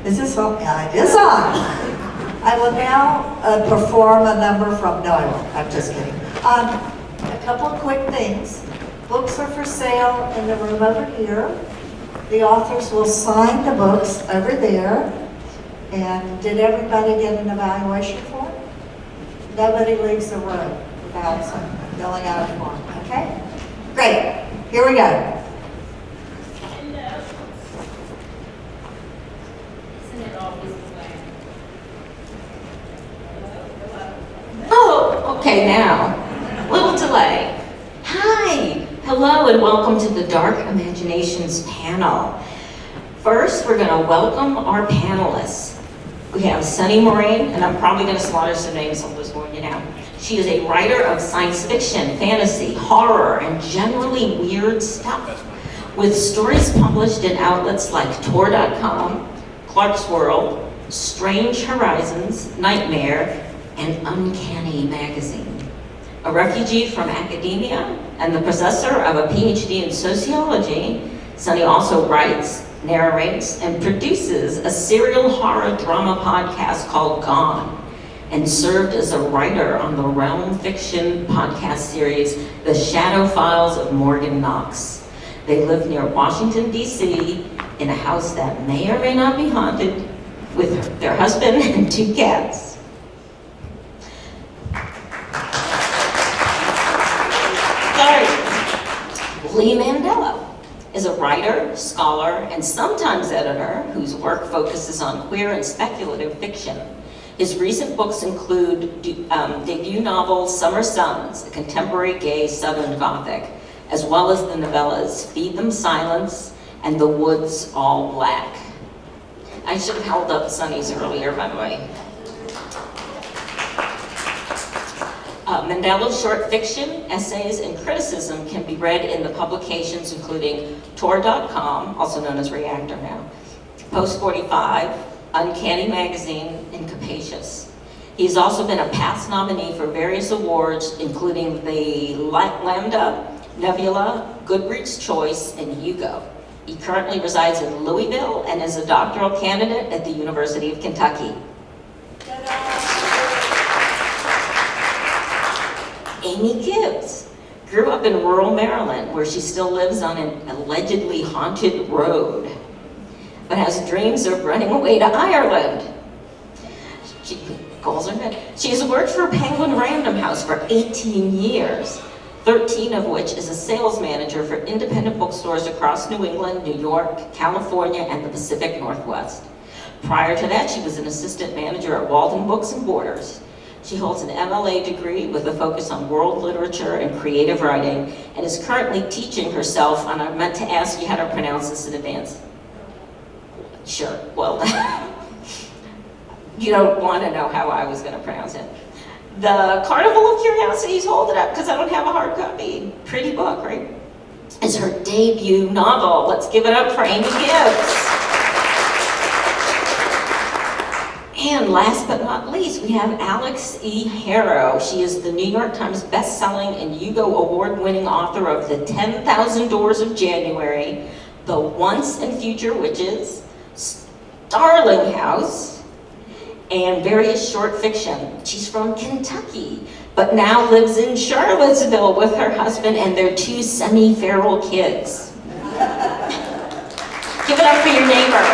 Is this on? It is on. I will now perform a number from, no I won't, I'm just kidding. A couple of quick things. Books are for sale in the room over here. The authors will sign the books over there. And did everybody get an evaluation form? Nobody leaves the room without filling out a form, okay? Great, here we go. Okay, now, little delay. Hi, hello, and welcome to the Dark Imaginations panel. First, we're going to welcome our panelists. We have Sunny Moraine, and I'm probably going to slaughter some names, I'll just warn you now. She is a writer of science fiction, fantasy, horror, and generally weird stuff, with stories published in outlets like Tor.com, Clark's World, Strange Horizons, Nightmare, and Uncanny magazine. A refugee from academia and the possessor of a PhD in sociology, Sunny also writes, narrates, and produces a serial horror drama podcast called Gone, and served as a writer on the realm fiction podcast series, The Shadow Files of Morgan Knox. They live near Washington, D.C., in a house that may or may not be haunted, with their husband and 2 cats. Lee Mandelo is a writer, scholar, and sometimes editor whose work focuses on queer and speculative fiction. His recent books include debut novel Summer Suns, a contemporary gay Southern Gothic, as well as the novellas Feed Them Silence and The Woods All Black. I should have held up Sunny's earlier, by the way. Mandelo's short fiction, essays, and criticism can be read in the publications including Tor.com, also known as Reactor now, Post 45, Uncanny Magazine, and Capacious. He's also been a past nominee for various awards, including the Lambda, Nebula, Goodreads Choice, and Hugo. He currently resides in Louisville and is a doctoral candidate at the University of Kentucky. Amiee Gibbs grew up in rural Maryland, where she still lives on an allegedly haunted road, but has dreams of running away to Ireland. She has worked for Penguin Random House for 18 years, 13 of which as a sales manager for independent bookstores across New England, New York, California, and the Pacific Northwest. Prior to that, she was an assistant manager at Walden Books and Borders. She holds an MLA degree with a focus on world literature and creative writing, and is currently teaching herself, and I meant to ask you how to pronounce this in advance. Sure, well, you don't want to know how I was going to pronounce it. The Carnivale of Curiosities, hold it up because I don't have a hard copy. Pretty book, right? Is her debut novel. Let's give it up for Amiee Gibbs. And last but not least, we have Alix Harrow. She is the New York Times best-selling and Hugo Award-winning author of The 10,000 Doors of January, The Once and Future Witches, Starling House, and various short fiction. She's from Kentucky, but now lives in Charlottesville with her husband and their 2 semi-feral kids. Give it up for your neighbor.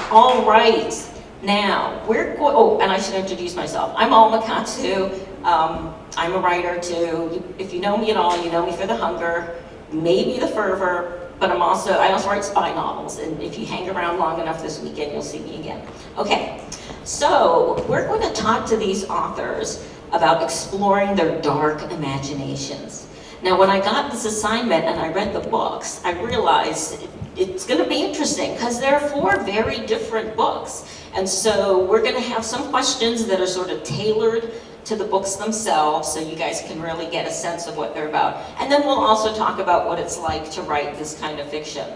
All right, now we're going, oh, and I should introduce myself. I'm Alma Katsu. I'm a writer too. If you know me at all, you know me for The Hunger, maybe The Fervor, but I also write spy novels, and if you hang around long enough this weekend, you'll see me again. Okay, so we're going to talk to these authors about exploring their dark imaginations. Now, when I got this assignment and I read the books, I realized it's going to be interesting because there are 4 very different books. And so we're going to have some questions that are sort of tailored to the books themselves so you guys can really get a sense of what they're about. And then we'll also talk about what it's like to write this kind of fiction.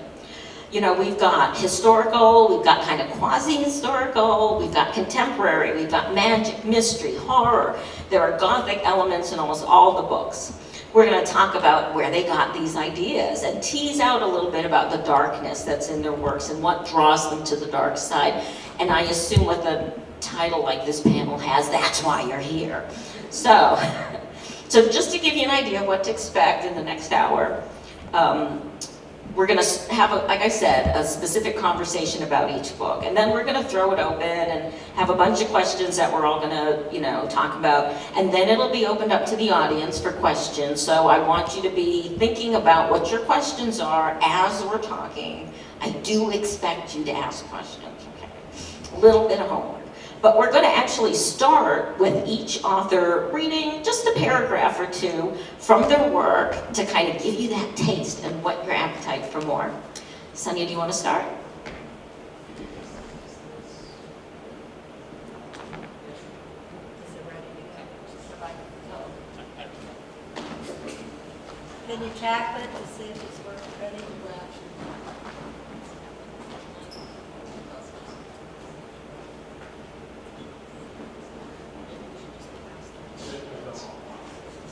You know, we've got historical, we've got kind of quasi-historical, we've got contemporary, we've got magic, mystery, horror. There are gothic elements in almost all the books. We're going to talk about where they got these ideas and tease out a little bit about the darkness that's in their works and what draws them to the dark side. And I assume with a title like this panel has, that's why you're here. So just to give you an idea of what to expect in the next hour, we're going to have, like I said, a specific conversation about each book. And then we're going to throw it open and have a bunch of questions that we're all going to, talk about. And then it'll be opened up to the audience for questions. So I want you to be thinking about what your questions are as we're talking. I do expect you to ask questions, okay? A little bit of homework. But we're going to actually start with each author reading just a paragraph or 2 from their work to kind of give you that taste and whet your appetite for more. Sonia, do you want to start? Can you tap it to see if it's ready?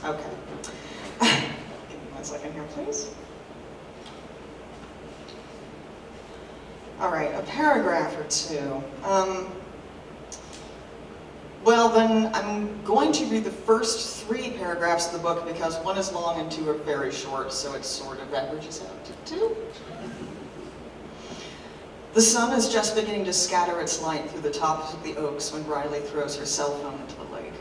Okay. Give me 1 second here, please. All right, a paragraph or 2. Well, then I'm going to read the first 3 paragraphs of the book because 1 is long and 2 are very short, so it sort of averages out to 2. The sun is just beginning to scatter its light through the tops of the oaks when Riley throws her cell phone into the lake.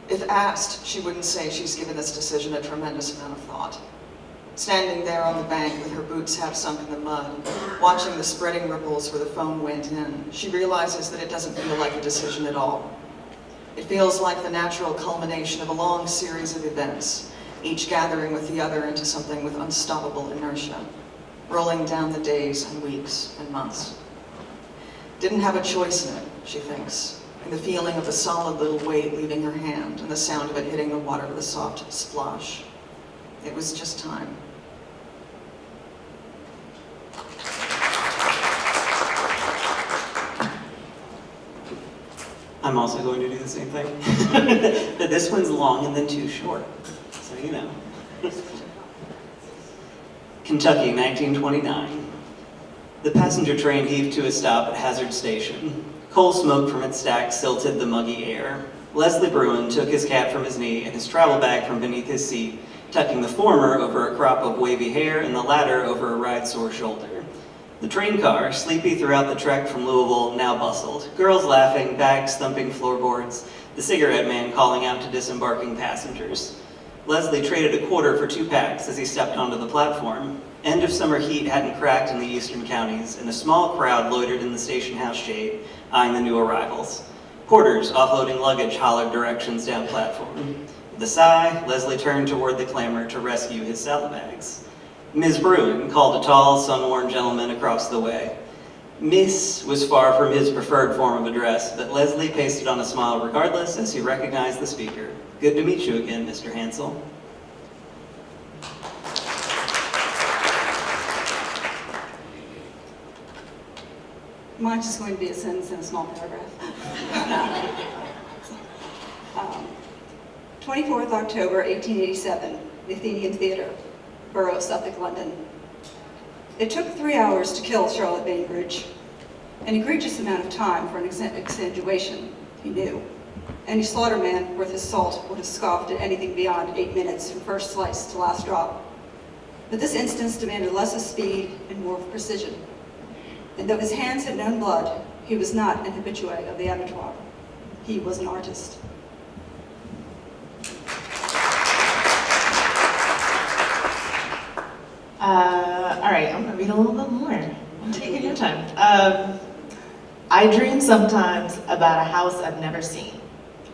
If asked, she wouldn't say she's given this decision a tremendous amount of thought. Standing there on the bank with her boots half sunk in the mud, watching the spreading ripples where the phone went in, she realizes that it doesn't feel like a decision at all. It feels like the natural culmination of a long series of events, each gathering with the other into something with unstoppable inertia, rolling down the days and weeks and months. Didn't have a choice in it, she thinks. And the feeling of the solid little weight leaving her hand and the sound of it hitting the water with a soft splosh. It was just time. I'm also going to do the same thing. But this one's long and then 2 short, so you know. Kentucky, 1929. The passenger train heaved to a stop at Hazard Station. Coal smoke from its stack silted the muggy air. Leslie Bruin took his cap from his knee and his travel bag from beneath his seat, tucking the former over a crop of wavy hair and the latter over a ride-sore shoulder. The train car, sleepy throughout the trek from Louisville, now bustled. Girls laughing, bags thumping floorboards, the cigarette man calling out to disembarking passengers. Leslie traded a quarter for 2 packs as he stepped onto the platform. End of summer heat hadn't cracked in the eastern counties, and a small crowd loitered in the station house shade, eyeing the new arrivals. Porters offloading luggage hollered directions down platform. With a sigh, Leslie turned toward the clamor to rescue his saddlebags. Ms. Bruin called a tall, sun-worn gentleman across the way. Miss was far from his preferred form of address, but Leslie pasted on a smile regardless as he recognized the speaker. Good to meet you again, Mr. Hansel. Mine's just going to be a sentence in a small paragraph. 24th October 1887, the Athenaeum Theatre, Borough of Suffolk, London. It took 3 hours to kill Charlotte Bainbridge, an egregious amount of time for an exaggeration, he knew. Any slaughterman worth his salt would have scoffed at anything beyond 8 minutes from first slice to last drop. But this instance demanded less of speed and more of precision. And though his hands had known blood, he was not an habitue of the abattoir. He was an artist. All right, I'm gonna read a little bit more. I'm taking your time. I dream sometimes about a house I've never seen.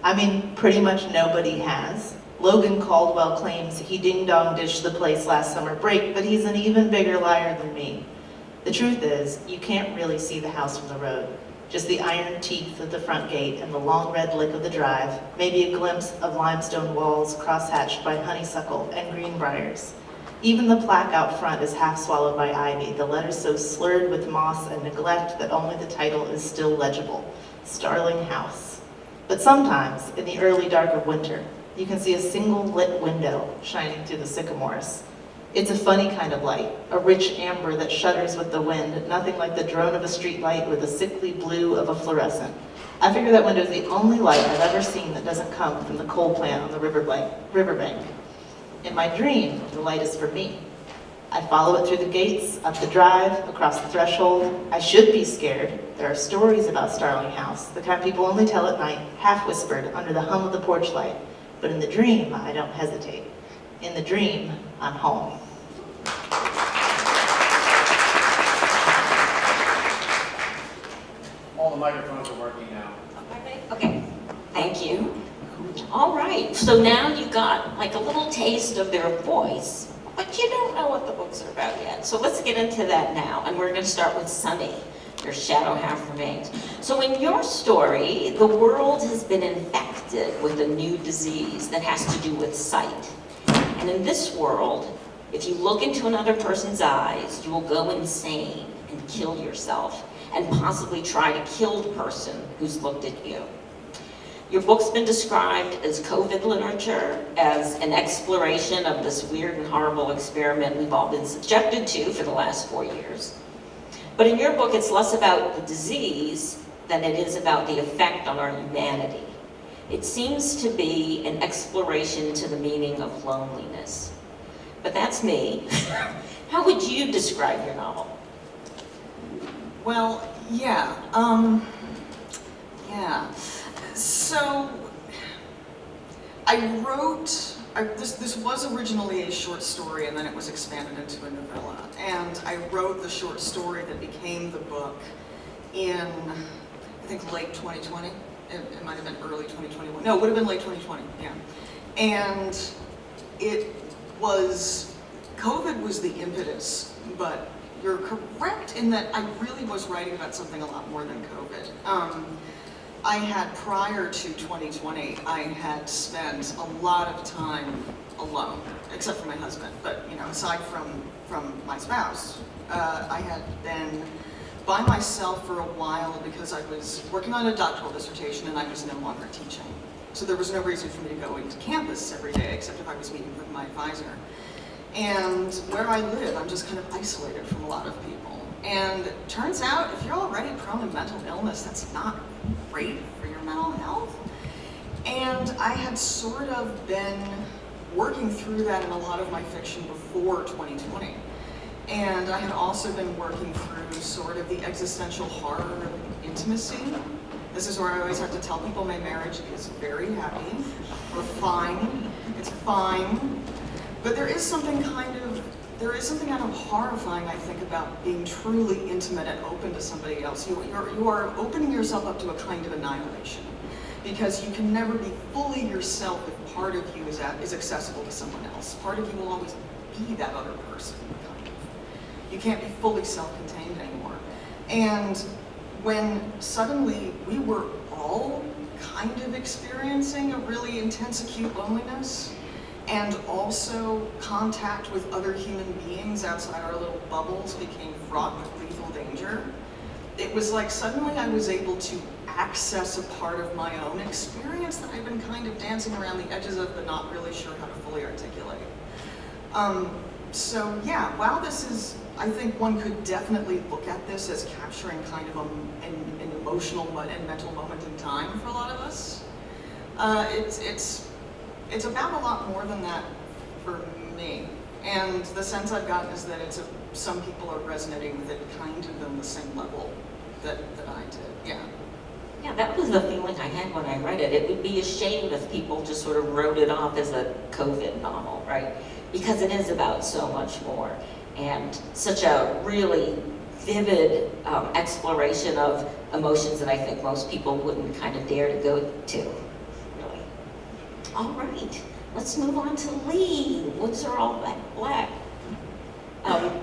I mean, pretty much nobody has. Logan Caldwell claims he ding-dong-dished the place last summer break, but he's an even bigger liar than me. The truth is, you can't really see the house from the road. Just the iron teeth of the front gate and the long red lick of the drive, maybe a glimpse of limestone walls crosshatched by honeysuckle and greenbriers. Even the plaque out front is half swallowed by ivy, the letters so slurred with moss and neglect that only the title is still legible, Starling House. But sometimes, in the early dark of winter, you can see a single lit window shining through the sycamores. It's a funny kind of light, a rich amber that shudders with the wind, nothing like the drone of a street light with the sickly blue of a fluorescent. I figure that window is the only light I've ever seen that doesn't come from the coal plant on the riverbank. In my dream, the light is for me. I follow it through the gates, up the drive, across the threshold. I should be scared. There are stories about Starling House, the kind people only tell at night, half-whispered under the hum of the porch light. But in the dream, I don't hesitate. In the dream, I'm home. All the microphones are working now. Okay, thank you. All right, so now you got like a little taste of their voice, but you don't know what the books are about yet. So let's get into that now, and we're going to start with Sunny, Your Shadow Half Remains. So in your story, the world has been infected with a new disease that has to do with sight. And in this world, if you look into another person's eyes, you will go insane and kill yourself, and possibly try to kill the person who's looked at you. Your book's been described as COVID literature, as an exploration of this weird and horrible experiment we've all been subjected to for the last 4 years. But in your book, it's less about the disease than it is about the effect on our humanity. It seems to be an exploration to the meaning of loneliness. But that's me. How would you describe your novel? Well, yeah. So, this was originally a short story, and then it was expanded into a novella. And I wrote the short story that became the book in, I think, late 2020. It might have been early 2021. No, it would have been late 2020, yeah. And COVID was the impetus, but you're correct in that I really was writing about something a lot more than COVID. I had, prior to 2020, I had spent a lot of time alone, except for my husband, but aside from my spouse, I had been by myself for a while because I was working on a doctoral dissertation and I was no longer teaching. So there was no reason for me to go into campus every day except if I was meeting with my advisor. And where I live, I'm just kind of isolated from a lot of people. And turns out, if you're already prone to mental illness, that's not great for your mental health. And I had sort of been working through that in a lot of my fiction before 2020. And I had also been working through sort of the existential horror of intimacy. This is where I always have to tell people my marriage is very happy. We're fine. It's fine. But there is something kind of horrifying, I think, about being truly intimate and open to somebody else. You are opening yourself up to a kind of annihilation, because you can never be fully yourself if part of you is accessible to someone else. Part of you will always be that other person, kind of. You can't be fully self-contained anymore. And when suddenly we were all kind of experiencing a really intense acute loneliness, and also contact with other human beings outside our little bubbles became fraught with lethal danger, it was like suddenly I was able to access a part of my own experience that I've been kind of dancing around the edges of but not really sure how to fully articulate. So yeah, while this is, I think one could definitely look at this as capturing kind of an emotional and mental moment in time for a lot of us, it's about a lot more than that for me. And the sense I've gotten is that some people are resonating with it kind of on the same level that I did, yeah. Yeah, that was the feeling I had when I read it. It would be a shame if people just sort of wrote it off as a COVID novel, right? Because it is about so much more. And such a really vivid exploration of emotions that I think most people wouldn't kind of dare to go to, really. All right, let's move on to Lee. Woods Are All Black.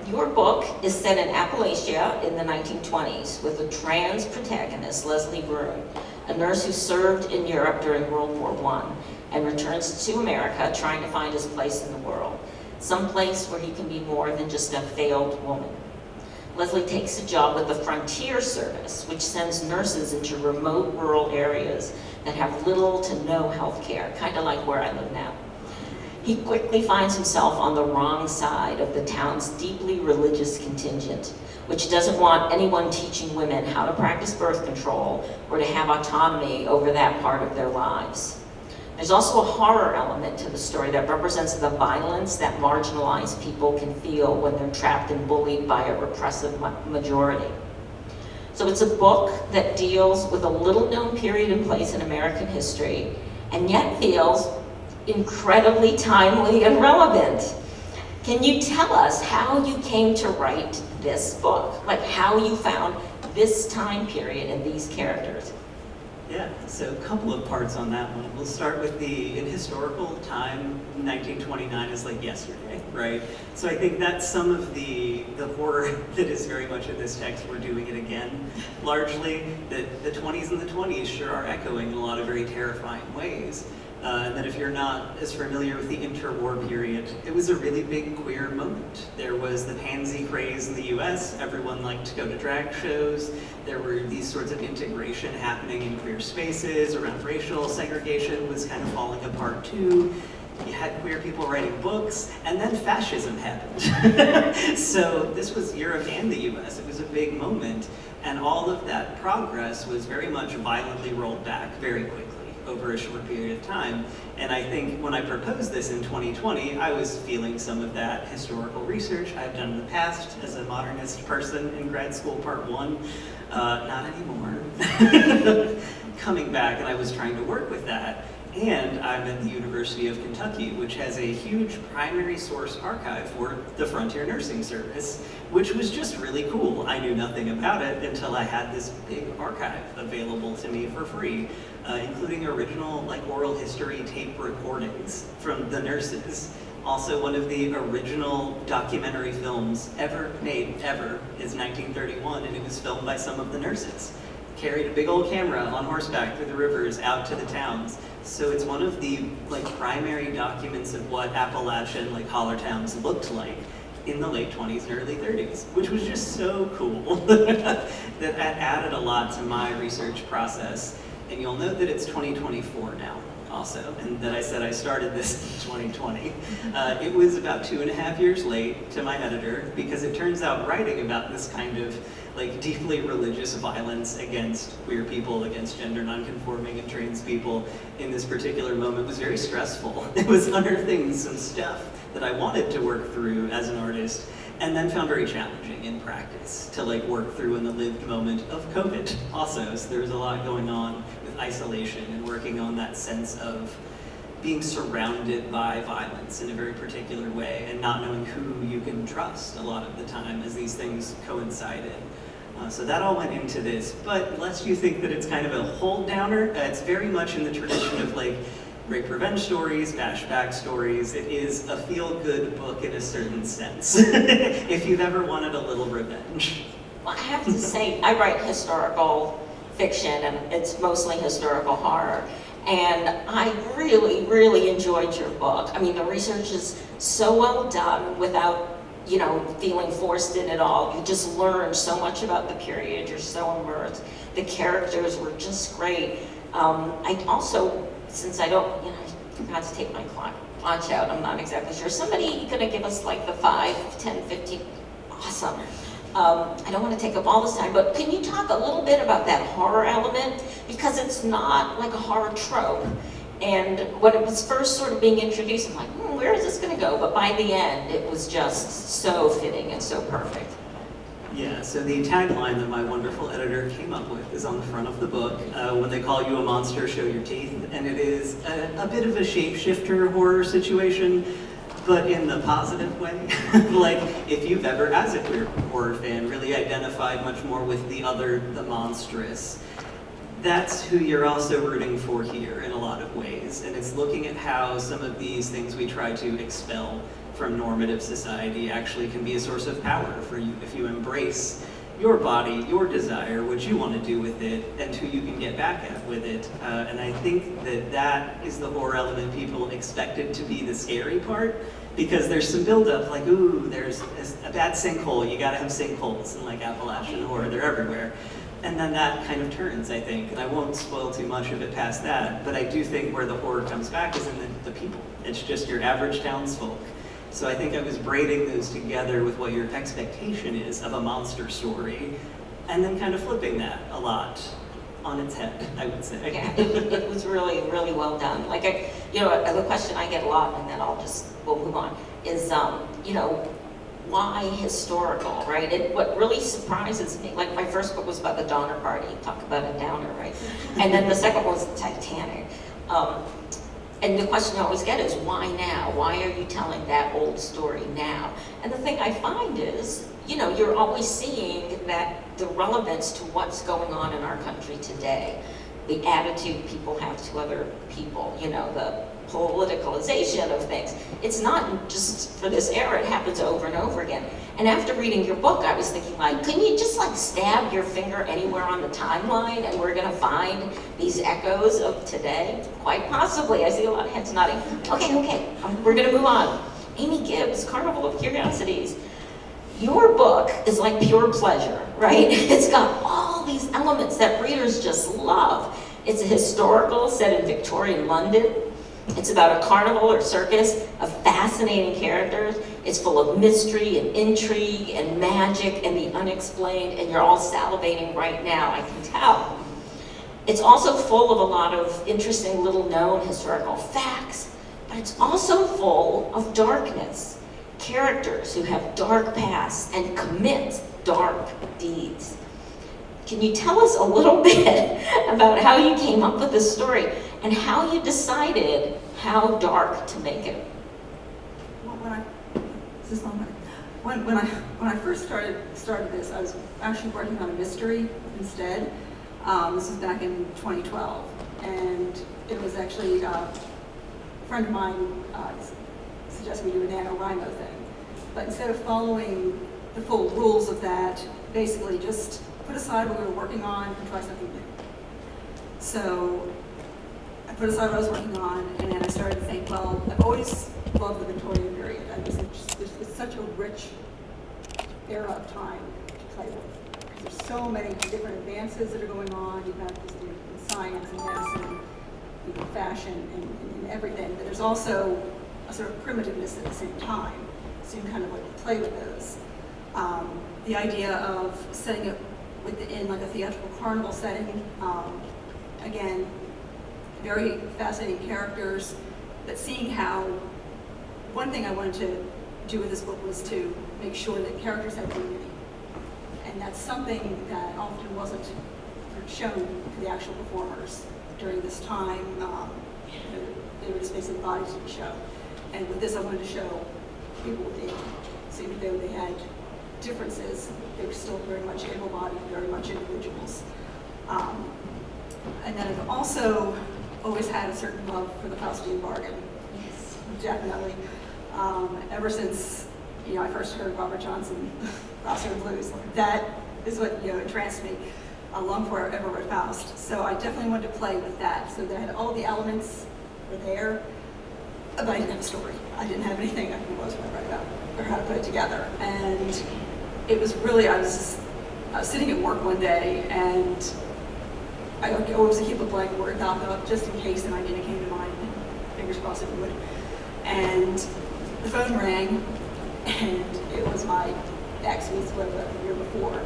Your book is set in Appalachia in the 1920s with a trans protagonist, Leslie Bruin, a nurse who served in Europe during World War I and returns to America trying to find his place in the world, some place where he can be more than just a failed woman. Leslie takes a job with the Frontier Service, which sends nurses into remote rural areas that have little to no health care, kind of like where I live now. He quickly finds himself on the wrong side of the town's deeply religious contingent, which doesn't want anyone teaching women how to practice birth control or to have autonomy over that part of their lives. There's also a horror element to the story that represents the violence that marginalized people can feel when they're trapped and bullied by a repressive majority. So it's a book that deals with a little-known period and place in American history, and yet feels incredibly timely and relevant. Can you tell us how you came to write this book? Like how you found this time period and these characters? Yeah, so a couple of parts on that one. We'll start with in historical time, 1929 is like yesterday, right? So I think that's some of the horror that is very much in this text. We're doing it again. Largely, the 20s and the 20s sure are echoing in a lot of very terrifying ways. And that if you're not as familiar with the interwar period, it was a really big queer moment. There was the pansy craze in the US, everyone liked to go to drag shows, there were these sorts of integration happening in queer spaces, around racial segregation was kind of falling apart too. You had queer people writing books, and then fascism happened. So this was Europe and the US, it was a big moment, and all of that progress was very much violently rolled back very quickly over a short period of time. And I think when I proposed this in 2020, I was feeling some of that historical research I've done in the past as a modernist person in grad school, part one. Not anymore. Coming back, and I was trying to work with that. And I'm at the University of Kentucky, which has a huge primary source archive for the Frontier Nursing Service, which was just really cool. I knew nothing about it until I had this big archive available to me for free, including original oral history tape recordings from the nurses. Also, one of the original documentary films ever made, is 1931, and it was filmed by some of the nurses. Carried a big old camera on horseback through the rivers out to the towns. So it's one of the primary documents of what Appalachian holler towns looked like in the late 20s and early 30s, which was just so cool. that added a lot to my research process. And you'll note that it's 2024 now also, and that I said I started this in 2020. It was about 2.5 years late to my editor, because it turns out writing about this kind of deeply religious violence against queer people, against gender nonconforming and trans people in this particular moment was very stressful. It was unearthing some stuff that I wanted to work through as an artist, and then found very challenging in practice to work through in the lived moment of COVID also. So there was a lot going on with isolation and working on that sense of being surrounded by violence in a very particular way and not knowing who you can trust a lot of the time as these things coincided. So that all went into this, but lest you think that it's kind of a hold downer, it's very much in the tradition of rape revenge stories, bashback stories. It is a feel-good book in a certain sense, if you've ever wanted a little revenge. Well, I have to say, I write historical fiction, and it's mostly historical horror. And I really, really enjoyed your book. I mean, the research is so well done without, you know, feeling forced in at all. You just learn so much about the period. You're so immersed. The characters were just great. I also, since I don't, you know, I forgot to take my watch out, I'm not exactly sure. Somebody gonna give us like the 5, 10, 15, awesome. I don't want to take up all this time, but can you talk a little bit about that horror element? Because it's not like a horror trope. And when it was first sort of being introduced, I'm like, where is this going to go? But by the end, it was just so fitting and so perfect. Yeah, so the tagline that my wonderful editor came up with is on the front of the book. When they call you a monster, show your teeth. And it is a bit of a shapeshifter horror situation, but in the positive way. Like, if you've ever, as a queer horror fan, really identified much more with the other, the monstrous, that's who you're also rooting for here in a lot of ways. And it's looking at how some of these things we try to expel from normative society actually can be a source of power for you if you embrace your body, your desire, what you want to do with it, and who you can get back at with it. And I think that that is the horror element people expected to be the scary part, because there's some buildup, like, ooh, there's a bad sinkhole, you gotta have sinkholes in like Appalachian horror, they're everywhere. And then that kind of turns, I think, and I won't spoil too much of it past that, but I do think where the horror comes back is in the people. It's just your average townsfolk. So I think I was braiding those together with what your expectation is of a monster story, and then kind of flipping that a lot on its head, I would say. Yeah, it was really, really well done. Like, you know, the question I get a lot, and then we'll move on, is, you know, why historical, right? What really surprises me, like my first book was about the Donner Party, talk about a downer, right? And then the second one was the Titanic. And the question I always get is, why now? Why are you telling that old story now? And the thing I find is, you know, you're always seeing that the relevance to what's going on in our country today, the attitude people have to other people, you know, the politicalization of things. It's not just for this era, it happens over and over again. And after reading your book, I was thinking, like, couldn't you just like stab your finger anywhere on the timeline and we're gonna find these echoes of today? Quite possibly. I see a lot of heads nodding. Okay, we're gonna move on. Amiee Gibbs, Carnivale of Curiosities. Your book is like pure pleasure, right? It's got all these elements that readers just love. It's a historical set in Victorian London. It's about a carnival or circus of fascinating characters. It's full of mystery and intrigue and magic and the unexplained, and you're all salivating right now, I can tell. It's also full of a lot of interesting little known historical facts, but it's also full of darkness. Characters who have dark pasts and commit dark deeds. Can you tell us a little bit about how you came up with this story and how you decided how dark to make it? Well, when I first started this, I was actually working on a mystery instead. This was back in 2012, and it was actually a friend of mine suggested we do a NaNoWriMo thing. But instead of following the full rules of that, basically just put aside what we were working on and try something new. So I put aside what I was working on, and then I started to think, well, I've always loved the Victorian period. It's such a rich era of time to play with. There's so many different advances that are going on. You've got this in science and medicine, you know, fashion, and everything. But there's also a sort of primitiveness at the same time. So you can kind of like play with those. The idea of setting it within like a theatrical carnival setting, again, very fascinating characters, but seeing how, one thing I wanted to do with this book was to make sure that characters had dignity. And that's something that often wasn't shown to the actual performers during this time. They were just basically bodies to the show. And with this, I wanted to show people with dignity. So even though they had differences, they were still very much able-bodied, very much individuals. And then I've also always had a certain love for the Faustian bargain. Yes. Definitely. Ever since I first heard Robert Johnson, Rosser and Blues, that is what entranced me long before I ever read Faust. So I definitely wanted to play with that. So that I had all the elements were there, but I didn't have a story. I didn't have anything I knew what I was going to write about or how to put it together. And it was really, I was sitting at work one day, and I always keep a blank Word doc up just in case an idea came to mind. Fingers crossed it would. And the phone rang, and it was my ex, who was with the year before.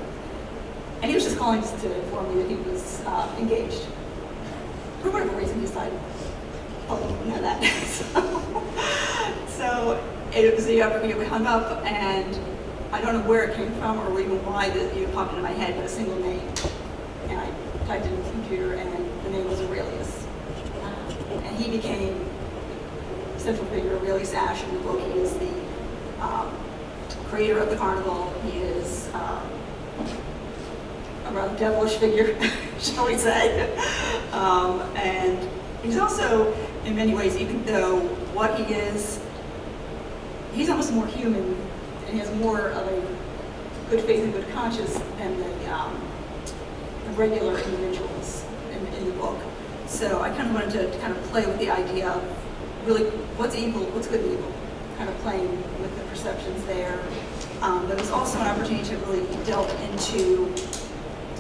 And he was just calling just to inform me that he was engaged. For whatever reason, he decided, oh, you know that. So it was we hung up, and I don't know where it came from or even why it popped into my head, but a single name. And I typed it in the computer, and the name was Aurelius. And he became a central figure. Aurelius Ashe in the book. He is the creator of the Carnival. He is a rather devilish figure, shall we say. And he's also, in many ways, even though what he is, he's almost more human, and he has more of a good faith and good conscience than the regular individuals in the book. So I kind of wanted to kind of play with the idea of really what's evil, what's good and evil, kind of playing with the perceptions there. But it was also an opportunity to really delve into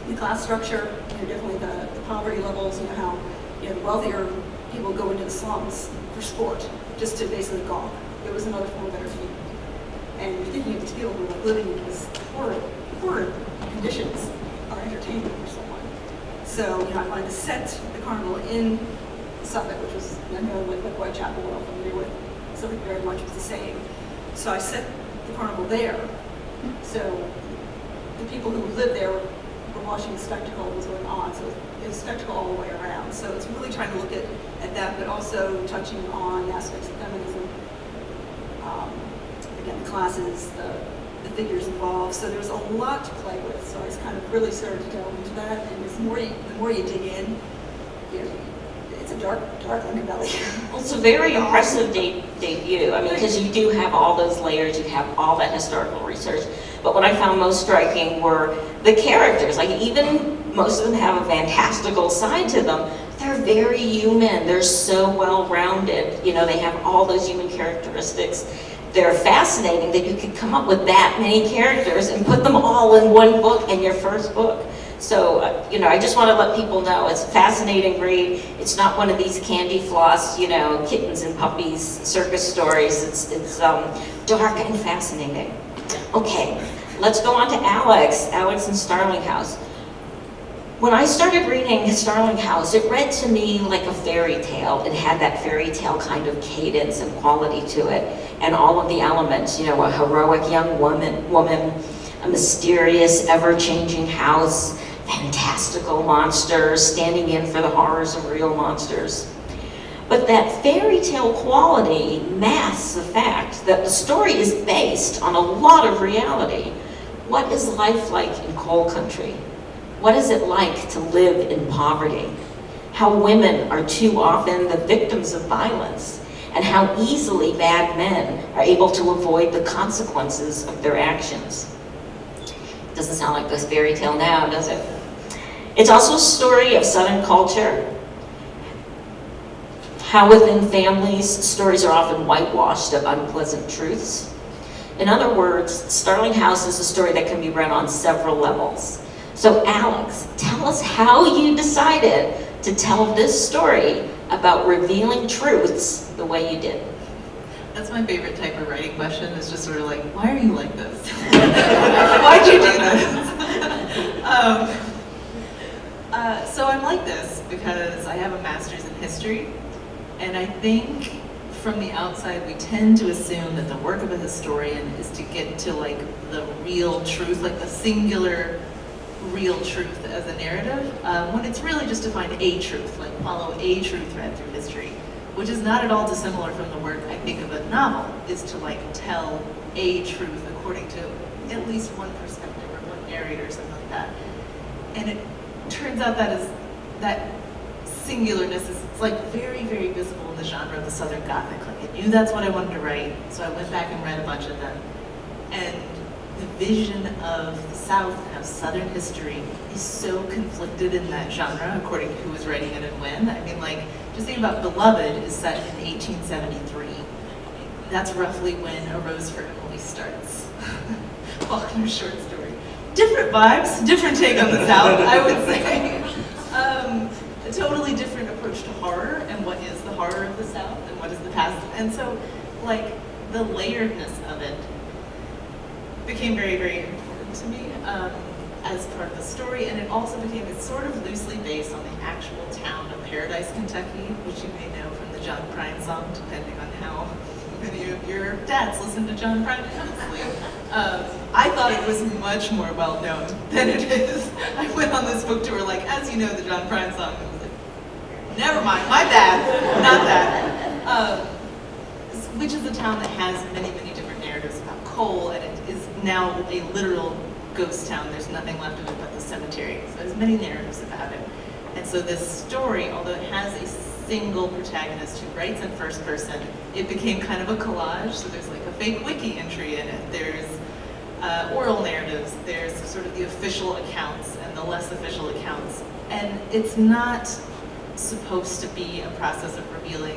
the class structure, definitely the poverty levels, how the wealthier people go into the slums for sport, just to basically golf. It was another form of entertainment. And you're thinking of these people who are living in these horrid conditions are entertainment for someone. So, I wanted to set the carnival in Suffolk, which was, with Whitechapel, we're all familiar with. Suffolk very much was the same. So I set the carnival there. So the people who lived there were watching the spectacle that was going on. So it was a spectacle all the way around. So it's really trying to look at that, but also touching on aspects of feminism. Again, the classes, the figures involved. So there's a lot to play with. So I was kind of really started to delve into that. And the more you dig in, it's a dark underbelly. Well, it's a very impressive debut. I mean, because you do have all those layers, you have all that historical research. But what I found most striking were the characters. Like, even most of them have a fantastical side to them. They're very human. They're so well-rounded. They have all those human characteristics. They're fascinating that you could come up with that many characters and put them all in one book, in your first book. So, I just want to let people know it's a fascinating read. It's not one of these candy floss, kittens and puppies circus stories. It's dark and fascinating. Okay, let's go on to Alix and Starling House. When I started reading Starling House, it read to me like a fairy tale. It had that fairy tale kind of cadence and quality to it, and all of the elements, a heroic young woman, a mysterious, ever-changing house, fantastical monsters standing in for the horrors of real monsters. But that fairy tale quality masks the fact that the story is based on a lot of reality. What is life like in coal country? What is it like to live in poverty? How women are too often the victims of violence, and how easily bad men are able to avoid the consequences of their actions. Doesn't sound like this fairy tale now, does it? It's also a story of Southern culture, how within families, stories are often whitewashed of unpleasant truths. In other words, Starling House is a story that can be read on several levels. So Alix, tell us how you decided to tell this story about revealing truths the way you did. That's my favorite type of writing question, is just sort of like, why are you like this? Why'd you do this? So I'm like this because I have a master's in history, and I think from the outside we tend to assume that the work of a historian is to get to like the real truth, like the singular real truth as a narrative, when it's really just to find a truth, like follow a true thread through history, which is not at all dissimilar from the work I think of a novel, is to like tell a truth according to at least one perspective or one narrator or something like that. And it turns out that singularness is like very, very visible in the genre of the Southern Gothic. Like I knew that's what I wanted to write, so I went back and read a bunch of them. And the vision of the South and of Southern history is so conflicted in that genre, according to who was writing it and when. I mean, like, just think about Beloved is set in 1873. That's roughly when A Rose for Emily starts. Faulkner's short story. Different vibes, different take on the South, I would say. A totally different approach to horror and what is the horror of the South and what is the past. And so, like, the layeredness of it became very, very important to me as part of the story, and it also became, it's sort of loosely based on the actual town of Paradise, Kentucky, which you may know from the John Prine song, depending on how many of your dads listen to John Prine, honestly. I thought it was much more well known than it is. I went on this book tour like, as you know, the John Prine song, and I was like, never mind, my bad, not that. Which is a town that has many, many different narratives about coal, and it is now a literal ghost town. There's nothing left of it but the cemetery. So there's many narratives about it. And so this story, although it has a single protagonist who writes in first person, it became kind of a collage. So there's like a fake wiki entry in it. There's oral narratives. There's sort of the official accounts and the less official accounts. And it's not supposed to be a process of revealing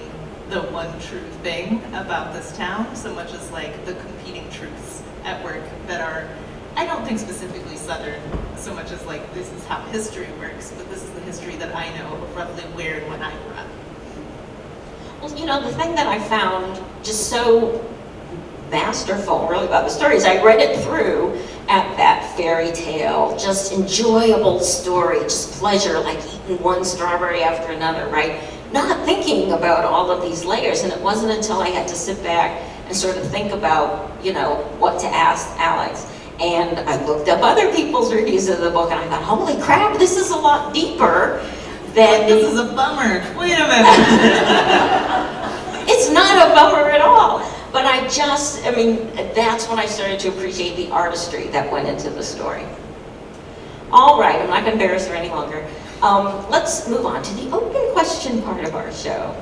the one true thing about this town, so much as like the competing truths at work that are, I don't think specifically Southern, so much as like this is how history works, but this is the history that I know of roughly where and when I grew up. Well, you know, the thing that I found just so masterful really about the story is I read it through at that fairy tale, just enjoyable story, just pleasure, like eating one strawberry after another, right? Not thinking about all of these layers, and it wasn't until I had to sit back and sort of think about, you know, what to ask Alix. And I looked up other people's reviews of the book, and I thought, holy crap, this is a lot deeper than... This is a bummer. Wait a minute. It's not a bummer at all. But I mean, that's when I started to appreciate the artistry that went into the story. All right, I'm not going to embarrass her any longer. Let's move on to the open question part of our show.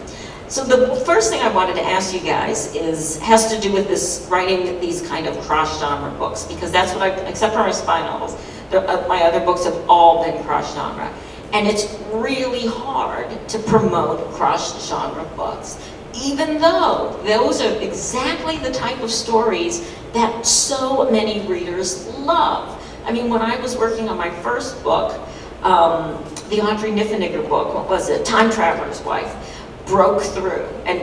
So the first thing I wanted to ask you guys has to do with this writing these kind of cross-genre books, because that's what except for my spy novels, my other books have all been cross-genre. And it's really hard to promote cross-genre books, even though those are exactly the type of stories that so many readers love. I mean, when I was working on my first book, the Audrey Niffenegger book, what was it? Time Traveler's Wife, broke through. And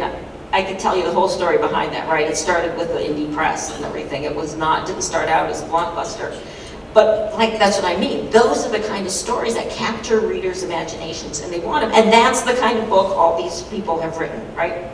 I could tell you the whole story behind that, right? It started with the indie press and everything. It didn't start out as a blockbuster. But like, that's what I mean. Those are the kind of stories that capture readers' imaginations, and they want them. And that's the kind of book all these people have written, right?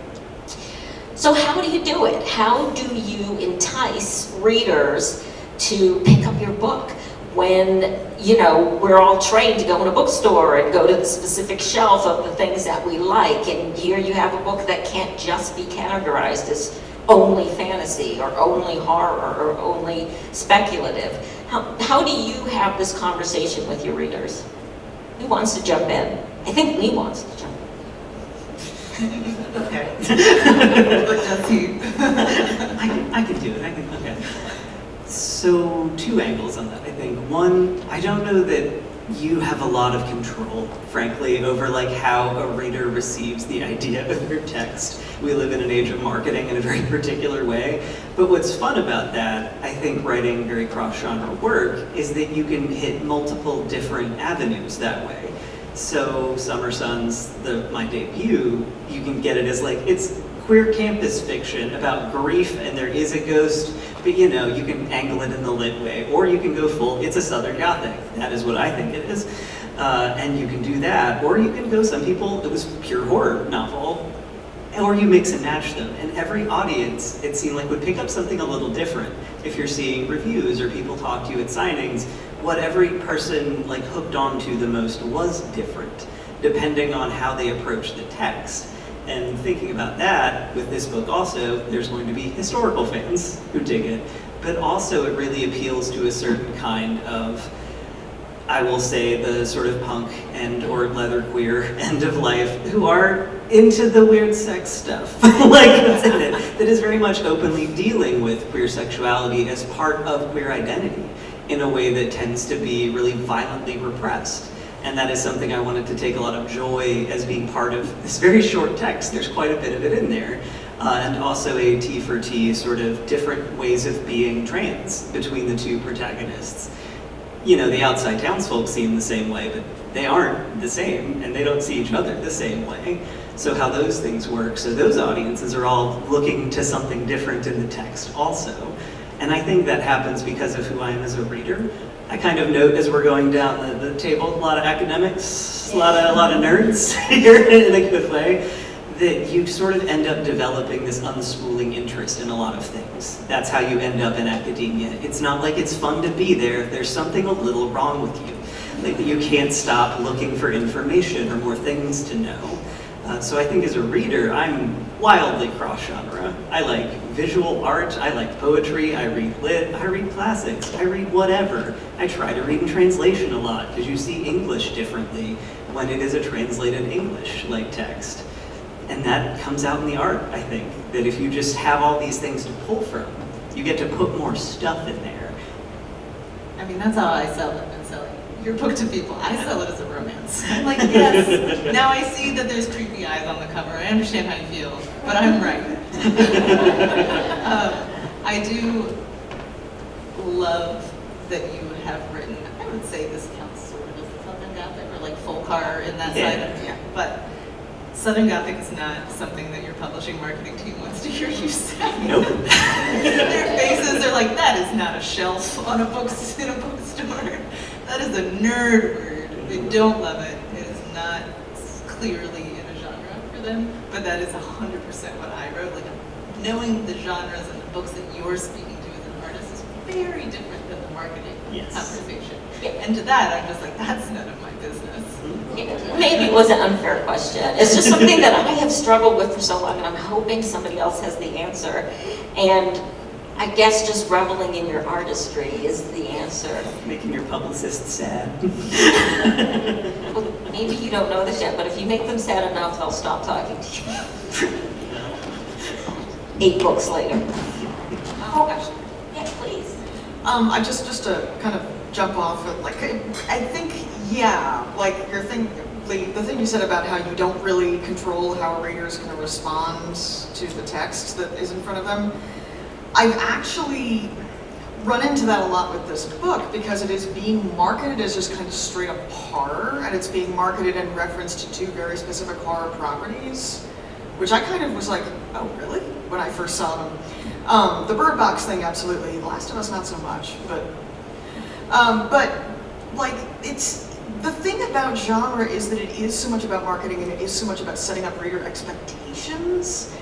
So how do you do it? How do you entice readers to pick up your book when, you know, we're all trained to go in a bookstore and go to the specific shelf of the things that we like, and here you have a book that can't just be categorized as only fantasy or only horror or only speculative. How do you have this conversation with your readers? Who wants to jump in? I think Lee wants to jump in. Okay. But does he? I could do it. Okay. So, two angles on that, I think. One, I don't know that you have a lot of control, frankly, over like how a reader receives the idea of your text. We live in an age of marketing in a very particular way. But what's fun about that, I think, writing very cross-genre work, is that you can hit multiple different avenues that way. So Summer Sun's, my debut, you can get it as like, it's queer campus fiction about grief and there is a ghost, but you know, you can angle it in the lit way, or you can go full, it's a Southern Gothic. That is what I think it is. And you can do that, or you can go, some people, it was pure horror novel, or you mix and match them. And every audience, it seemed like, would pick up something a little different. If you're seeing reviews or people talk to you at signings, what every person like hooked onto the most was different, depending on how they approach the text. And thinking about that, with this book also, there's going to be historical fans who dig it, but also it really appeals to a certain kind of, I will say, the sort of punk and or leatherqueer end of life who are into the weird sex stuff. Like, what's in it? that is very much openly dealing with queer sexuality as part of queer identity in a way that tends to be really violently repressed. And that is something I wanted to take a lot of joy as being part of this very short text. There's quite a bit of it in there. And also a T for T, sort of different ways of being trans between the two protagonists. You know, the outside townsfolk see them the same way, but they aren't the same, and they don't see each other the same way. So how those things work. So those audiences are all looking to something different in the text also. And I think that happens because of who I am as a reader. I kind of note as we're going down the table, a lot of academics, a lot of nerds here in a good way, that you sort of end up developing this unspooling interest in a lot of things. That's how you end up in academia. It's not like it's fun to be there if there's something a little wrong with you. Like that you can't stop looking for information or more things to know. So I think as a reader, I'm wildly cross-genre. I like visual art, I like poetry, I read lit, I read classics, I read whatever. I try to read in translation a lot, because you see English differently when it is a translated English-like text. And that comes out in the art, I think, that if you just have all these things to pull from, you get to put more stuff in there. I mean, that's how I sell it and sell your book to people. I sell it as a romance. I'm like, yes, now I see that there's creepy eyes on the cover. I understand how you feel, but I'm right. I do love that you have written, I would say this counts sort of as Southern Gothic or like folk horror in that side of it. But Southern Gothic is not something that your publishing marketing team wants to hear you say. Nope. Their faces are like, that is not a shelf on a in a bookstore. That is a nerd word. They don't love it. It is not clearly in a genre for them, but that is 100% what I wrote. Like, knowing the genres and the books that you're speaking to as an artist is very different than the marketing conversation. Yeah. And to that, I'm just like, that's none of my business. Yeah, maybe it was an unfair question. It's just something that I have struggled with for so long, and I'm hoping somebody else has the answer. And I guess just reveling in your artistry is the answer. Making your publicist sad. Well, maybe you don't know this yet, but if you make them sad enough, they'll stop talking to you. 8 books later. Oh gosh. Yeah, please. I just to kind of jump off of, like, I think, yeah, like your thing, the thing you said about how you don't really control how a reader is going to respond to the text that is in front of them. I've actually run into that a lot with this book because it is being marketed as just kind of straight up horror, and it's being marketed in reference to 2 very specific horror properties, which I kind of was like, oh really? When I first saw them. The Bird Box thing, absolutely. The Last of Us, not so much, but like, it's, the thing about genre is that it is so much about marketing and it is so much about setting up reader expectations.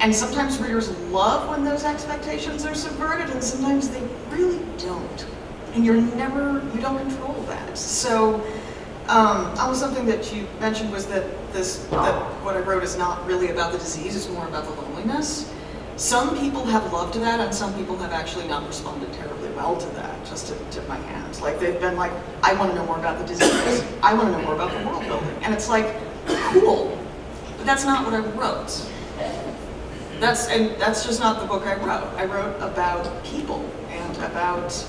And sometimes readers love when those expectations are subverted, and sometimes they really don't. And you don't control that. So, almost something that you mentioned was that what I wrote is not really about the disease, it's more about the loneliness. Some people have loved that, and some people have actually not responded terribly well to that, just to tip my hand. Like, they've been like, I want to know more about the disease, I want to know more about the world building. And it's like, cool, but that's not what I wrote. That's just not the book I wrote. I wrote about people and about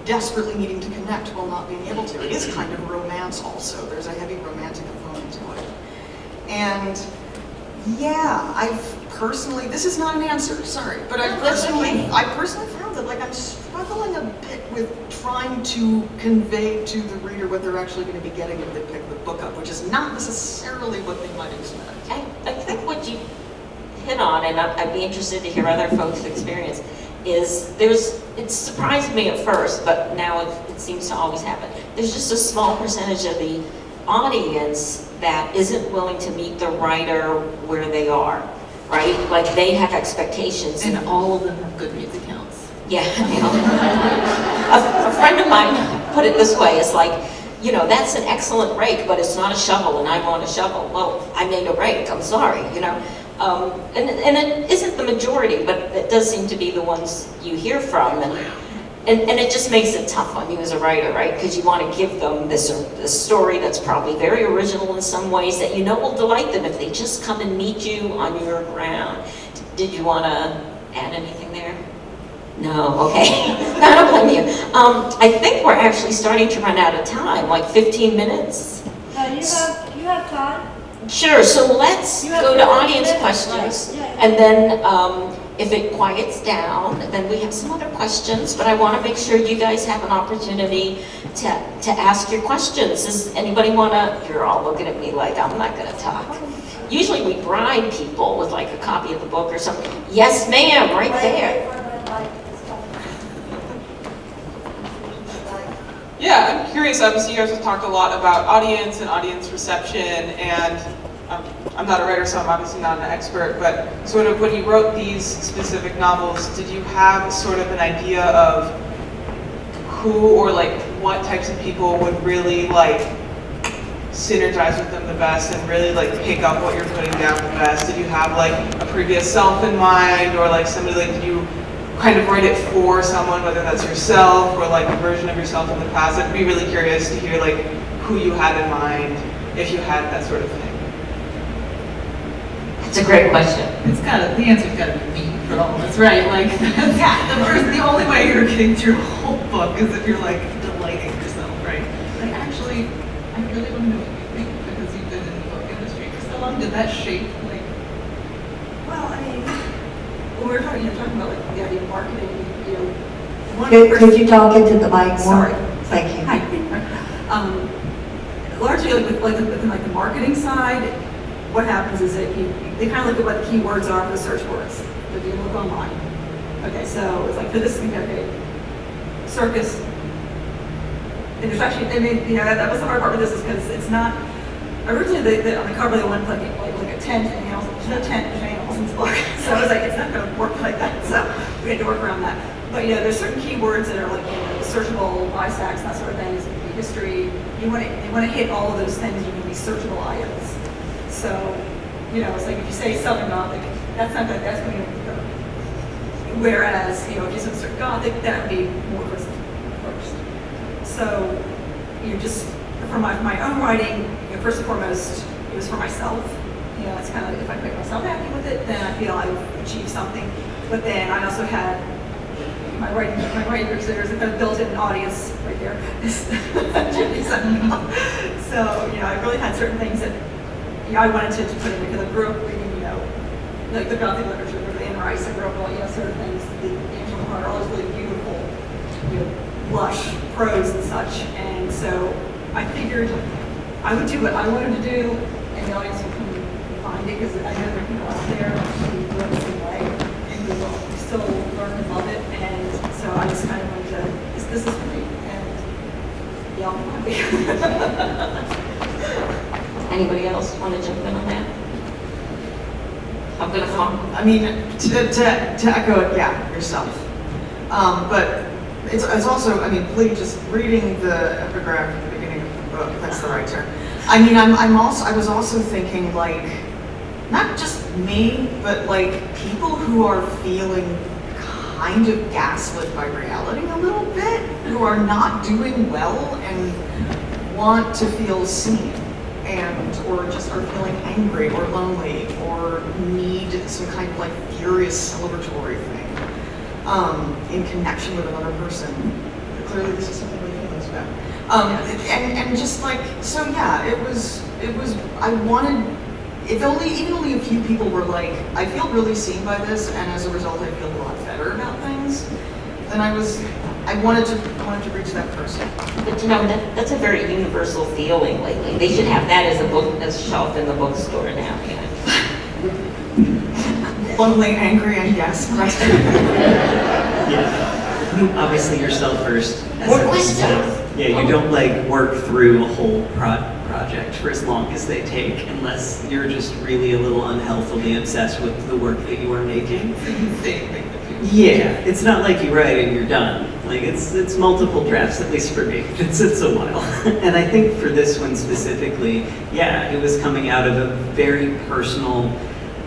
desperately needing to connect while not being able to. It is kind of romance also. There's a heavy romantic component to it. And yeah, I've personally, this is not an answer, sorry, but I personally found that, like, I'm struggling a bit with trying to convey to the reader what they're actually going to be getting if they pick the book up, which is not necessarily what they might expect. I think what you hit on, and I'd be interested to hear other folks' experience, is it surprised me at first, but now it seems to always happen. There's just a small percentage of the audience that isn't willing to meet the writer where they are, right? Like, they have expectations. And all of them have Goodreads accounts. Yeah, you know. A friend of mine put it this way, it's like, you know, that's an excellent rake, but it's not a shovel, and I want a shovel. Well, I made a rake, I'm sorry, you know. And it isn't the majority, but it does seem to be the ones you hear from, and it just makes it tough on you as a writer, right? Because you want to give them this story that's probably very original in some ways that you know will delight them if they just come and meet you on your ground. Did you want to add anything there? No, okay. I don't blame you. I think we're actually starting to run out of time, like 15 minutes. Do you have time? Sure, so let's You have go to 15 audience minutes, questions. right. Yeah. And then if it quiets down, then we have some other questions, but I want to make sure you guys have an opportunity to ask your questions. Does anybody want to, you're all looking at me like I'm not going to talk. Usually we bribe people with like a copy of the book or something. Yes, ma'am, right there. Yeah, I'm curious. Obviously, you guys have talked a lot about audience and audience reception, and I'm not a writer, so I'm obviously not an expert, but sort of when you wrote these specific novels, did you have sort of an idea of who or like what types of people would really like synergize with them the best and really like pick up what you're putting down the best? Did you have like a previous self in mind, or like somebody, like did you kind of write it for someone, whether that's yourself or like a version of yourself in the past? I'd be really curious to hear like who you had in mind, if you had that sort of thing. That's a great question. It's the answer's gotta be me for all of us, right? Like, the only way you're getting through a whole book is if you're like delighting yourself, right? Like, actually, I really want to know what you think because you've been in the book industry for so long. Did that shape, like? Well, I mean, when we were talking about like the idea of marketing, one of the first- Could you talk into the mic more? Sorry. Thank you. Hi. Largely, within the marketing side, what happens is that they kind of look at what the keywords are for the search words. If you look online. Okay, so it's like for this, okay, circus. And there's actually, I mean, that was the hard part with this is because it's not. Originally, on the cover they wanted like a tent and animals. There's no tent and animals in this book, so I was like, it's not going to work like that. So we had to work around that. But there's certain keywords that are like searchable, ISACs, that sort of things, history. They want to hit all of those things. You can be searchable items. So it's like if you say Southern Gothic, that's not that. That's going to go. Whereas if you say Gothic, that would be more first. So just for my own writing, first and foremost, it was for myself. It's kind of if I make myself happy with it, then I feel I've achieved something. But then I also had my writing there's a kind of built-in audience right there. So I really had certain things that I wanted to put in because I grew up reading like the Gothic literature, the Anne Rice, I grew up all certain things, the Angela Carter, all those really beautiful, lush prose and such. And so I figured I would do what I wanted to do, and the audience would come and find it because I know there are people out there who learn the same way and who will still learn and love it. And so I just kind of wanted to, this is for me, and y'all can be happy. Anybody else want to jump in on that? I'm going to I mean, to echo it, yeah, yourself. But it's also, I mean, please just reading the epigraph at the beginning of the book, that's the right term. I mean, I was also thinking like, not just me, but like people who are feeling kind of gaslit by reality a little bit, who are not doing well and want to feel seen. Or just are feeling angry or lonely or need some kind of like furious celebratory thing in connection with another person. Clearly this is something we feel this about. And just like, so yeah, it was, I wanted, even only a few people were like, I feel really seen by this, and as a result I feel a lot better about things. Then I wanted to reach that person. But that's a very universal feeling lately. They should have that as a shelf in the bookstore now. Lonely, angry, and yes. Yeah. Obviously yourself first. More questions? Yeah, you don't like work through a whole project for as long as they take unless you're just really a little unhealthily obsessed with the work that you are making. Yeah, it's not like you write and you're done. Like it's multiple drafts, at least for me. It's a while. And I think for this one specifically, yeah, it was coming out of a very personal,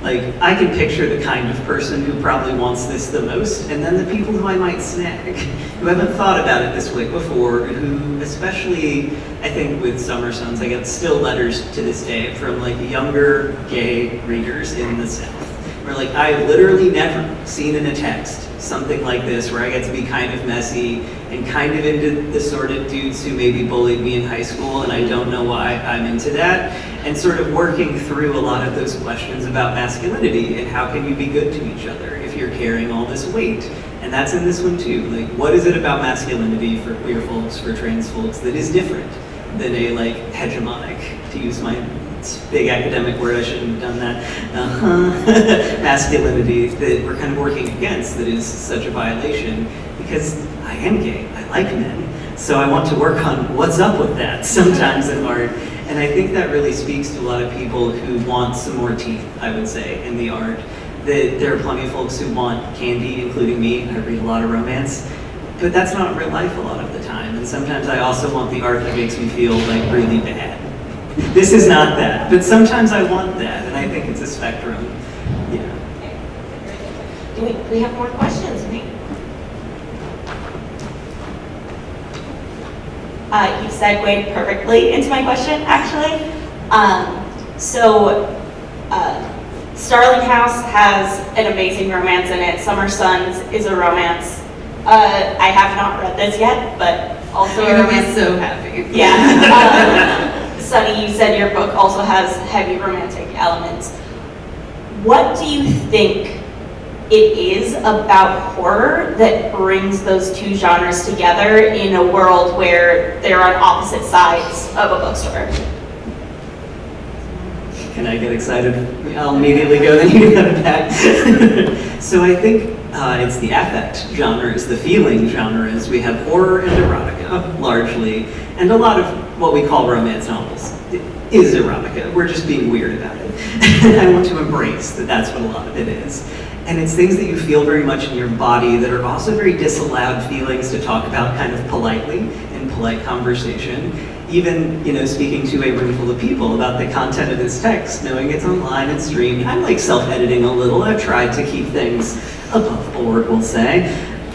like I can picture the kind of person who probably wants this the most, and then the people who I might snag, who haven't thought about it this way before, who especially, I think with Summer Sons, I get still letters to this day from like younger gay readers in the South Where like, I've literally never seen in a text something like this where I get to be kind of messy and kind of into the sort of dudes who maybe bullied me in high school, and I don't know why I'm into that, and sort of working through a lot of those questions about masculinity and how can you be good to each other if you're carrying all this weight. And that's in this one too. Like, what is it about masculinity for queer folks, for trans folks, that is different than a like hegemonic, to use my big academic word, I shouldn't have done that, masculinity that we're kind of working against, that is such a violation, because I am gay, I like men, so I want to work on what's up with that sometimes in art. And I think that really speaks to a lot of people who want some more teeth, I would say, in the art. That there are plenty of folks who want candy, including me. I read a lot of romance, but that's not real life a lot of the time. And sometimes I also want the art that makes me feel like really bad. This is not that, but sometimes I want that, and I think it's a spectrum. Yeah. Do we have more questions, Nate? You segued perfectly into my question, actually. Starling House has an amazing romance in it. Summer Suns is a romance. I have not read this yet, but also You're gonna be so happy. Yeah. Sunny, you said your book also has heavy romantic elements. What do you think it is about horror that brings those two genres together in a world where they're on opposite sides of a bookstore? Can I get excited? I'll immediately go, then you can have it back. So I think it's the affect genres, the feeling genres. We have horror and erotica, largely, and a lot of what we call romance novels is erotica. We're just being weird about it. And I want to embrace that that's what a lot of it is. And it's things that you feel very much in your body that are also very disallowed feelings to talk about kind of politely in polite conversation. Even, you know, speaking to a room full of people about the content of this text, knowing it's online and streamed. I'm like self-editing a little. I've tried to keep things above board, we'll say.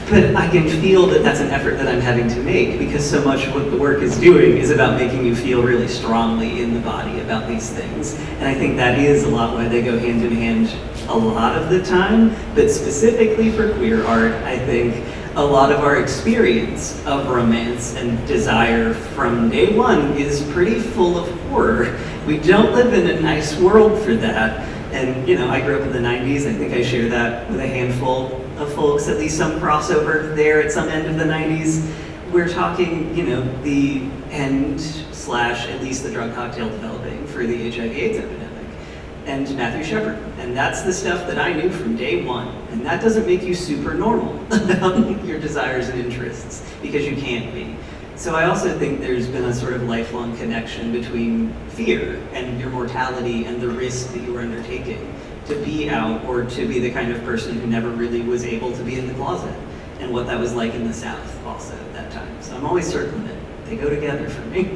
But I can feel that that's an effort that I'm having to make, because so much of what the work is doing is about making you feel really strongly in the body about these things. And I think that is a lot why they go hand in hand a lot of the time, but specifically for queer art, I think a lot of our experience of romance and desire from day one is pretty full of horror. We don't live in a nice world for that. And, you know, I grew up in the 90s. I think I share that with a handful of folks, at least some crossover there at some end of the 90s. We're talking, you know, the end / at least the drug cocktail developing for the HIV/AIDS epidemic. And Matthew Shepard. And that's the stuff that I knew from day one. And that doesn't make you super normal about your desires and interests, because you can't be. So I also think there's been a sort of lifelong connection between fear and your mortality and the risk that you were undertaking to be out, or to be the kind of person who never really was able to be in the closet, and what that was like in the South also at that time. So I'm always certain that they go together for me.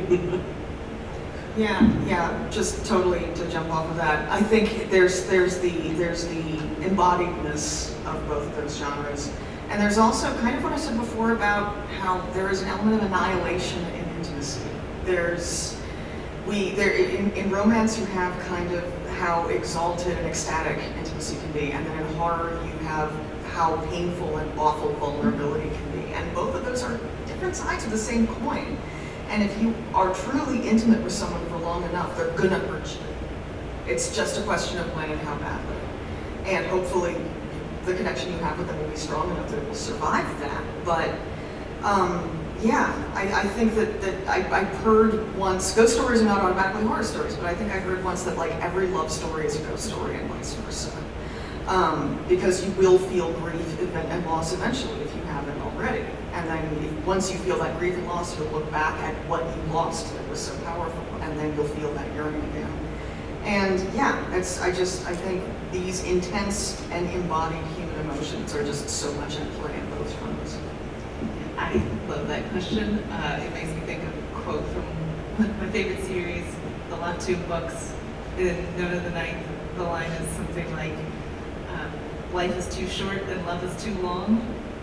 Yeah, just totally to jump off of that. I think there's the embodiedness of both those genres. And there's also kind of what I said before about how there is an element of annihilation in intimacy. In romance you have kind of how exalted and ecstatic intimacy can be, and then in horror you have how painful and awful vulnerability can be. And both of those are different sides of the same coin. And if you are truly intimate with someone for long enough, they're gonna hurt you. It's just a question of when and how badly. And hopefully the connection you have with them will be strong enough that it will survive that. But yeah, I think that I've heard once, ghost stories are not automatically horror stories, but I think I heard once that like every love story is a ghost story and vice versa. Because you will feel grief and loss eventually if you haven't already. And then once you feel that grief and loss, you'll look back at what you lost that was so powerful, and then you'll feel that yearning again. And yeah, I think these intense and embodied human emotions are just so much at play in both genres. I love that question. It makes me think of a quote from my favorite series, the last two books. In Note of the Ninth, the line is something like, life is too short and love is too long.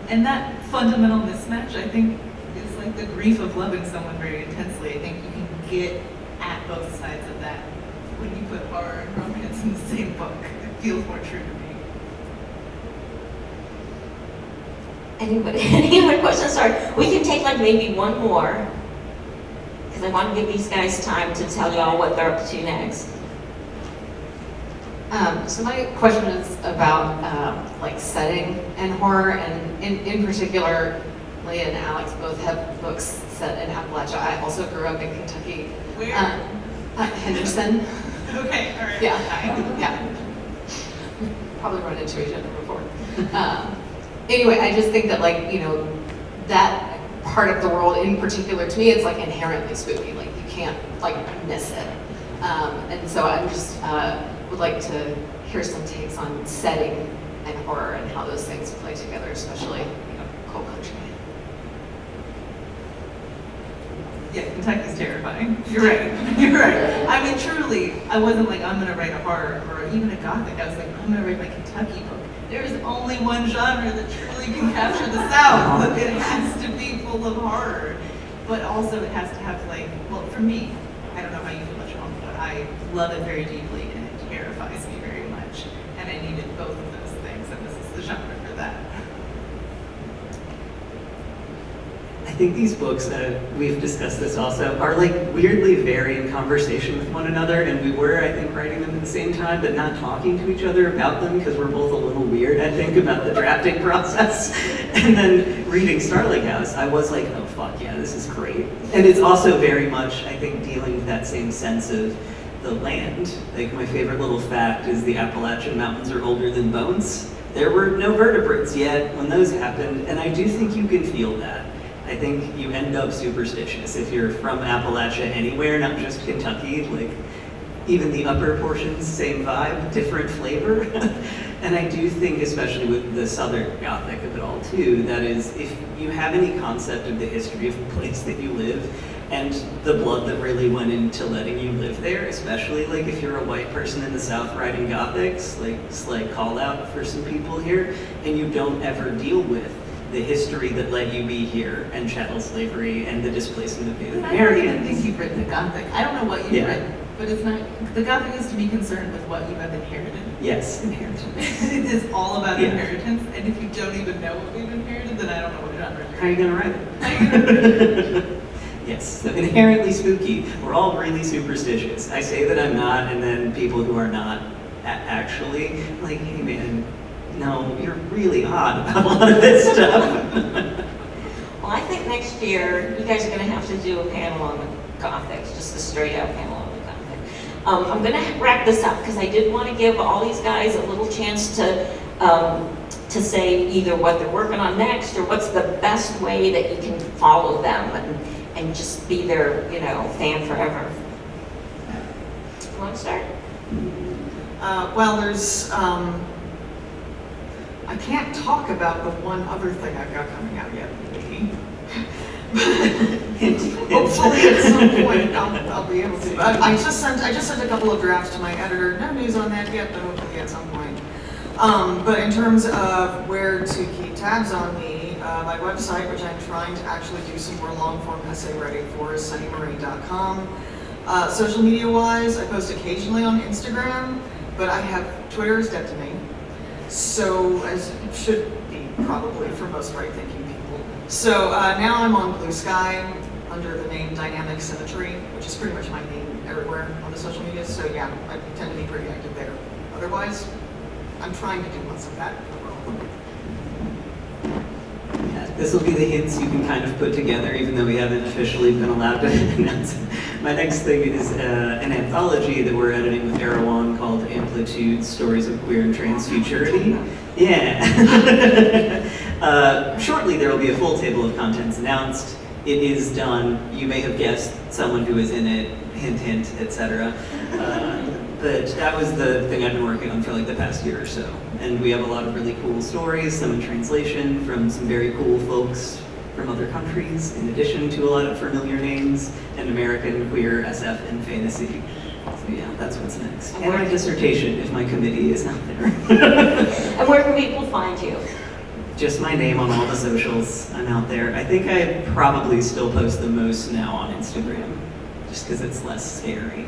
And that fundamental mismatch, I think, is like the grief of loving someone very intensely. I think you can get at both sides of that when you put horror and romance in the same book. It feels more true to me. Anybody, any other questions? Sorry, we can take like maybe one more, because I want to give these guys time to tell y'all what they're up to next. So my question is about like setting and horror, and in particular, Leah and Alix both have books set in Appalachia. I also grew up in Kentucky. Where? Henderson. Okay, all right. Yeah. Probably run into each other before. Anyway, I just think that like, you know, that part of the world in particular, to me, it's like inherently spooky. Like you can't like miss it. And so I'm just would like to hear some takes on setting and horror and how those things play together, especially, you know, cold country. Yeah, Kentucky's terrifying. You're right. You're right. I mean, truly, I wasn't like, I'm going to write a horror or even a gothic. I was like, I'm going to write my Kentucky book. There is only one genre that truly can capture the South. It has to be full of horror. But also it has to have like, well, for me, I don't know how you feel about Trump, but I love it very deeply and it terrifies me very much. And I needed both of those things, and this is the genre for that. I think these books, we've discussed this also, are like weirdly very in conversation with one another, and we were, I think, writing them at the same time, but not talking to each other about them because we're both a little weird, I think, about the drafting process. And then reading Starling House, I was like, oh fuck yeah, this is great. And it's also very much, I think, dealing with that same sense of the land. Like my favorite little fact is the Appalachian Mountains are older than bones. There were no vertebrates yet when those happened, and I do think you can feel that. I think you end up superstitious if you're from Appalachia anywhere, not just Kentucky. Like, even the upper portions, same vibe, different flavor. And I do think, especially with the Southern Gothic of it all too, that is, if you have any concept of the history of the place that you live, and the blood that really went into letting you live there, especially like if you're a white person in the South writing Gothics, like slight call out for some people here, and you don't ever deal with the history that let you be here, and chattel slavery, and the displacement of Native I don't even Americans. think you've written the Gothic. I don't know what you've written, but it's not, the Gothic is to be concerned with what you have inherited. Yes, inheritance. It is all about Yeah. inheritance, and if you don't even know what we've inherited, then I don't know what genre you're How are you gonna write it? How are you gonna write it? Yes, so inherently spooky. We're all really superstitious. I say that I'm not, and then people who are not actually, like, hey man, no, you're really odd about a lot of this stuff. Well, I think next year you guys are going to have to do a panel on the Gothics, just a straight out panel on the Gothic. I'm going to wrap this up because I did want to give all these guys a little chance to say either what they're working on next or what's the best way that you can follow them and just be their, you know, fan forever. You want to start? Well, there's, I can't talk about the one other thing I've got coming out yet, maybe. Hopefully at some point I'll be able to. I just sent a couple of drafts to my editor. No news on that yet, but hopefully at some point. But in terms of where to keep tabs on me, my website, which I'm trying to actually do some more long-form essay writing for, is sunnymoraine.com. Social media-wise, I post occasionally on Instagram, but I have Twitter is dead to me. So, as it should be probably for most right-thinking people. So now I'm on Blue Sky under the name Dynamic Symmetry, which is pretty much my name everywhere on the social media. So yeah, I tend to be pretty active there. Otherwise, I'm trying to do less of that overall. Yeah, this will be the hints you can kind of put together, even though we haven't officially been allowed to announce it. My next thing is an anthology that we're editing with Harrow on called Amplitude, Stories of Queer and Trans Futurity. Yeah. Shortly there will be a full table of contents announced. It is done. You may have guessed someone who is in it, hint, hint, etc. But that was the thing I've been working on for like the past year or so. And we have a lot of really cool stories, some in translation from some very cool folks from other countries, in addition to a lot of familiar names, and American, queer, SF, and fantasy. So yeah, that's what's next. And my dissertation, if my committee is not there. And where can people find you? Just my name on all the socials. I'm out there. I think I probably still post the most now on Instagram, just because it's less scary.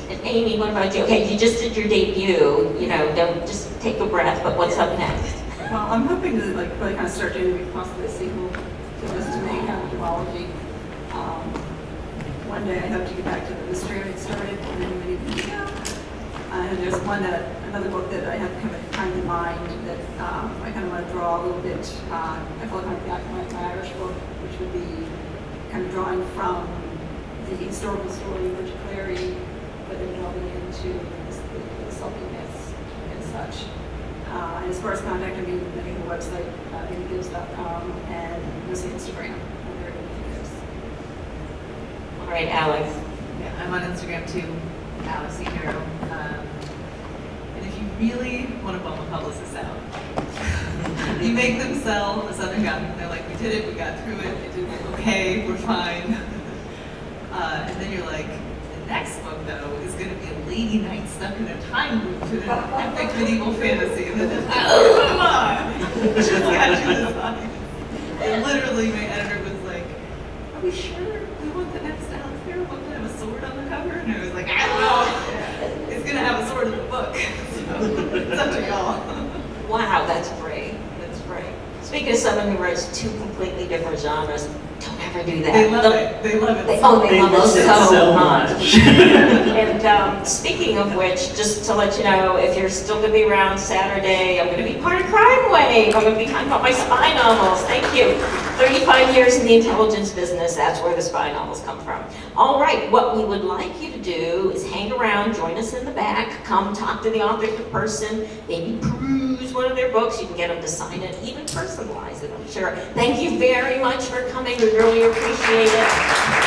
And Amy, what about you? Okay, you just did your debut. You know, don't just take a breath, but what's up next? Well, I'm hoping hoping to like really kind of start doing possibly a sequel to this to make out of duology. One day I hope to get back to the mystery I started many years ago. And there's another book that I have kind of in mind that I kind of want to draw a little bit. I call it kind of my Irish book, which would be kind of drawing from the historical story of Richard Clary, but then delving into the Celtic myths and such. And as far as contact, I mean, the website, AmieeGibbs.com, and mostly Instagram. I'm very into Gibbs. All right, Alix. Yeah, I'm on Instagram too, Alix Harrow. And if you really want to bum a publicist out, you make them sell a Southern Gothic. They're like, we did it, we got through it, it did okay, we're fine. And then you're like, the next book though is going to be a lady knight stuck in a time loop in an epic medieval fantasy. And then it's like, oh, come on, just got you this audience. And literally my editor was like, are we sure we want the next Alix Harrow book to have a sword on the cover? And I was like, I don't know. It's going to have a sword in the book. So it's up to y'all. Wow, that's great. That's great. Speaking of someone who writes two completely different genres, don't ever do that. They love it. They love it. They so love it so much. And speaking of which, just to let you know, if you're still going to be around Saturday, I'm going to be part of Crime Wave. I'm going to be talking about my spy novels. Thank you. 35 years in the intelligence business, that's where the spy novels come from. All right, what we would like you to do is hang around, join us in the back, come talk to the author in person, maybe peruse one of their books. You can get them to sign it, even personalize it, I'm sure. Thank you very much for coming. We really appreciate it.